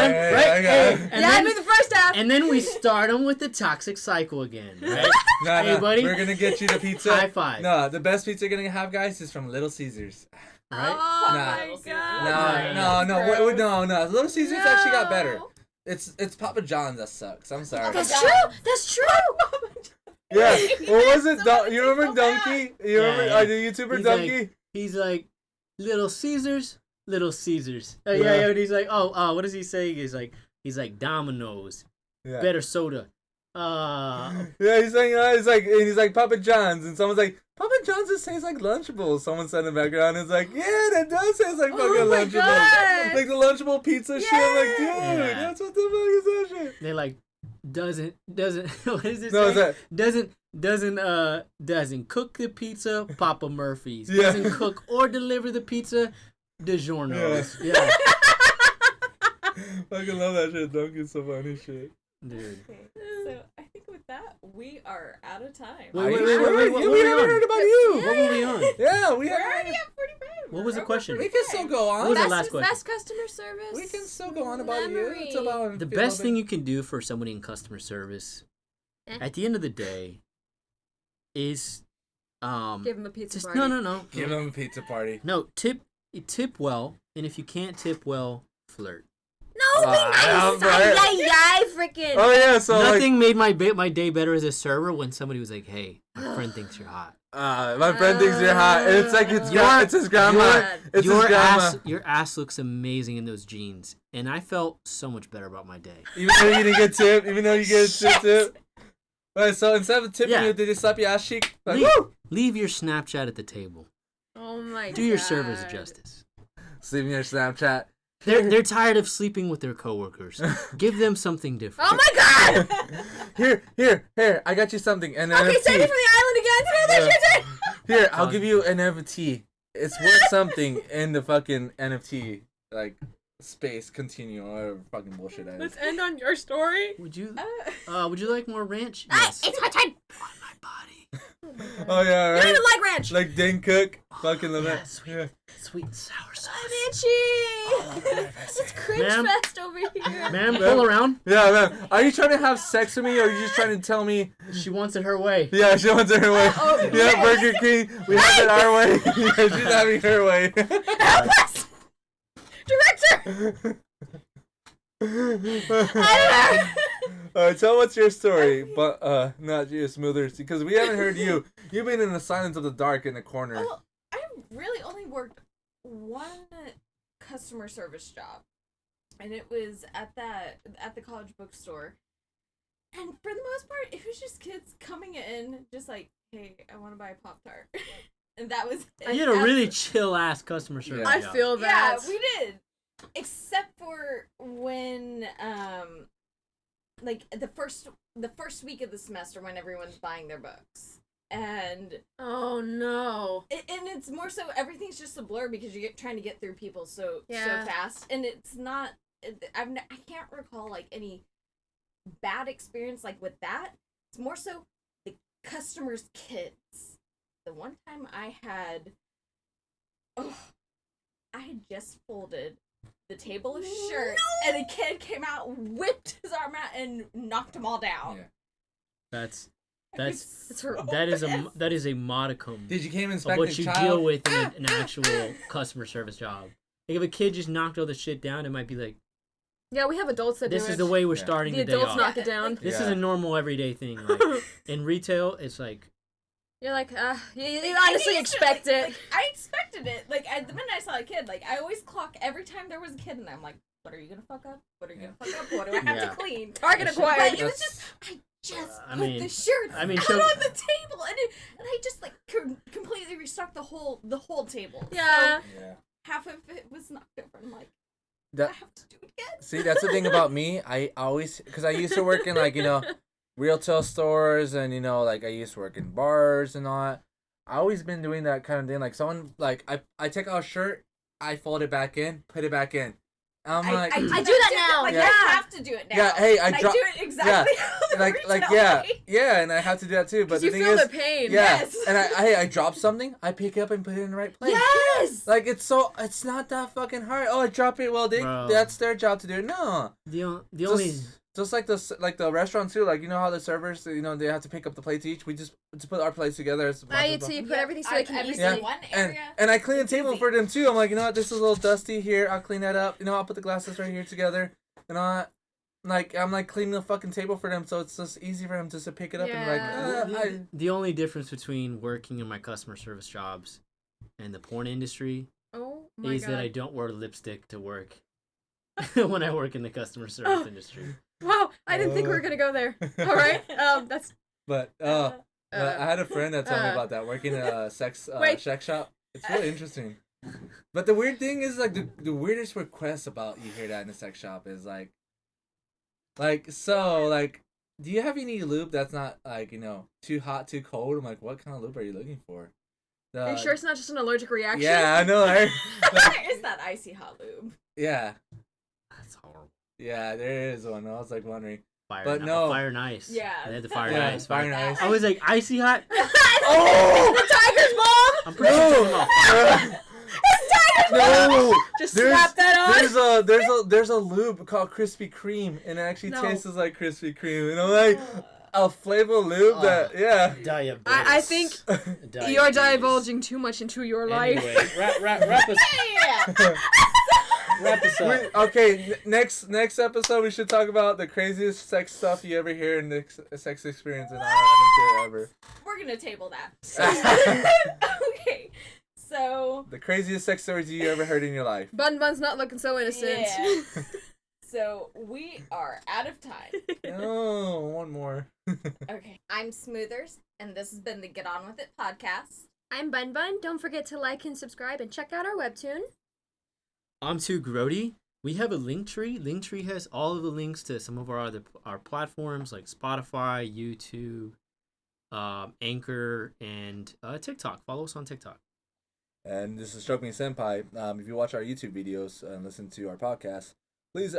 him, right? Hey, I made the first half. And then we start them with the toxic cycle again, right? No, buddy. We're going to get you the pizza. High five. No, the best pizza you're going to have, guys, is from Little Caesars. Right? Oh, my God. No. Little Caesars actually got better. It's Papa John's that sucks. I'm sorry. That's true. Yeah. What was it? You remember Donkey? You remember the YouTuber Donkey? He's like, Little Caesars. Oh, yeah. And he's like, what does he say? He's like Domino's. Yeah. Better soda. Yeah, he's saying, he's like Papa John's, and someone's like, Papa John's just tastes like Lunchables. Someone said in the background, it's like, yeah, that does taste like fucking my Lunchables. God. Like the Lunchable pizza shit. I'm like, dude, Yeah. that's what the fuck is that shit? They like doesn't what is it? No, it's saying? that. Doesn't cook the pizza, Papa Murphy's. Yeah. Doesn't cook or deliver the pizza, DiGiorno's. Yeah. Fucking love that shit. Dunkin's so funny shit. Dude. Okay, so I think with that, we are out of time. Wait, Are wait, you wait, sure? wait, what Yeah, were we we haven't on? heard about you. What were we on? Yeah, we We're already haven't. at 45. What was the We're question? over We can still go on. What was the best, last question? best customer service. We can still go on about you. It's memory. about The feel best a thing bit- you can do for somebody in customer service, Eh. at the end of the day, is Give him a pizza just party. no. Give them a pizza party. No, tip well, and if you can't tip well, flirt. No, be nice. right. Ay, freaking. Oh yeah, so Nothing made my day better as a server when somebody was like, "Hey, my friend thinks you're hot." my friend thinks you're hot. And it's like Your- it's his grandma. It's your his grandma. your ass looks amazing in those jeans, and I felt so much better about my day. Even though you didn't get tipped, even though you get tip. Alright, so instead of tipping Yeah. you, did you slap your ass cheek? Like, Leave, woo! leave your Snapchat at the table. Oh my god. Do your servers justice. Sleeping your Snapchat. They're tired of sleeping with their coworkers. Give them something different. Oh my god. Here. I got you something. An Okay, NFT. save me from the island again. No, that's your turn. Here, I'll give you an NFT. It's worth something in the fucking NFT like space continuum or whatever fucking bullshit that is. Let's end on your story. Would you like more ranch? Ah, Yes. it's my turn. On my body. Oh yeah, You right. don't even like ranch. Like Dane Cook, fucking love yeah, that. sweet. Yeah. Sweet and sour sauce. I'm itchy. It's cringe Ma'am? fest over here. Ma'am, pull around. Yeah, man. Are you trying to have sex with me, or are you just trying to tell me? She wants it her way. Yeah, she wants it her way. Oh, Yeah, yes. Burger King, we have it our way. Yeah, she's having her way. Help us, director. I Alright, tell what's your story, but not you, Smoothers, because we haven't heard you. You've been in the silence of the dark in the corner. Well, I really only worked one customer service job, and it was at the college bookstore. And for the most part, it was just kids coming in, just like, "Hey, I want to buy a Pop-Tart," and that was it. You had a really chill ass customer service. Yeah. I job. feel Yeah, that. we did. Except for when like the first week of the semester when everyone's buying their books. And Oh no. and it's more so everything's just a blur because you're trying to get through people so Yeah. fast, and it's not I can't recall like any bad experience like with that. It's more so the customers' kids. The one time I had just folded the table of shirts, and a kid came out, whipped his arm out, and knocked them all down. Yeah. That's I was so pissed. that is a modicum Did you came of inspect what the you child? deal with in an actual customer service job. Like if a kid just knocked all the shit down, it might be like, Yeah, we have adults that this do is it. the way we're Yeah. starting The the day adults off. knock it down. This is Yeah. a normal everyday thing. Like in retail, it's like You're like, you Like, honestly I used to- expect it. Like, I expected it. Like the minute I saw a kid, like I always clock every time there was a kid, and I'm like, "What are you gonna fuck up? What are you gonna fuck up? What do I have Yeah. to clean?" Target That's- acquired. But it was just I I put mean- the shirts I mean, out she'll- on the table, and I just like completely restocked the whole table. Yeah. So Yeah. half of it was knocked over. I'm like, I That, have to do it again. see, that's the thing about me. I always, because I used to work in like, retail stores, and like I used to work in bars and all that. I always been doing that kind of thing. Like someone, like I take out a shirt, I fold it back in, put it back in. I'm like, I do that now. Like Yeah. I have to do it now. Yeah, hey, I And drop- do it exactly how the like retail yeah, way. yeah, and I have to do that too. But Because the you thing feel is, the pain. yeah, Yes. and I drop something, I pick it up and put it in the right place. Yes. Like it's not that fucking hard. Oh, I drop it. Well, Bro. that's their job to do. No, the only just like the restaurant too. Like how the servers, they have to pick up the plates each. We just put our plates together. It's Now you put everything so they can Every easily. Yeah. one and area. and I clean the table easy. for them too. I'm like, what? This is a little dusty here. I'll clean that up. I'll put the glasses right here together. I'm like cleaning the fucking table for them, so it's just easy for them just to pick it up Yeah. and like. the only difference between working in my customer service jobs and the porn industry Oh my is god. that I don't wear lipstick to work when I work in the customer service industry. Wow, I didn't think we were gonna go there. All right, that's But I had a friend that told me about that working in a sex shop. It's really interesting. But the weird thing is like the weirdest request about you hear that in a sex shop is like do you have any lube that's not like too hot, too cold? I'm like, what kind of lube are you looking for? are you sure it's not just an allergic reaction? Yeah, I know. Right? Is that icy hot lube? Yeah, That's horrible. yeah, there is one. I was like wondering. Fire But and, no. fire and ice. Yeah. They had the fire and Yeah, ice. fire and ice. I was like, icy hot? Oh! The tiger's mom. I'm pretty sure you're talking about No, Just There's- slap that on. there's a lube called Krispy Kreme, and it actually No. tastes like Krispy Kreme, and I'm like, a flavor lube that diabetes. I think Diabetes. you're divulging too much into your life. Anyway, wrap us Yeah. wrap us up. Okay, next episode we should talk about the craziest sex stuff you ever hear in the sex experience in our ever. We're gonna table that. Okay. So. The craziest sex stories you ever heard in your life. Bun's not looking so innocent. Yeah. So we are out of time. No, one more. Okay. I'm Smoothers, and this has been the Get On With It podcast. I'm Bun. Don't forget to like and subscribe and check out our webtoon. I'm Too Grody. We have a Linktree. Linktree has all of the links to some of our platforms like Spotify, YouTube, Anchor, and TikTok. Follow us on TikTok. And this is Stroke Me Senpai. If you watch our YouTube videos and listen to our podcast, please,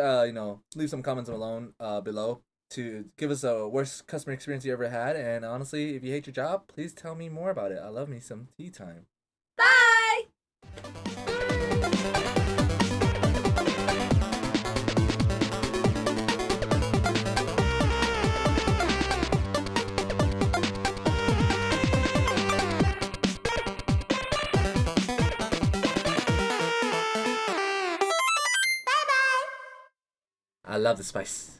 leave some comments below to give us a worst customer experience you ever had. And honestly, if you hate your job, please tell me more about it. I love me some tea time. Bye! I love the spice.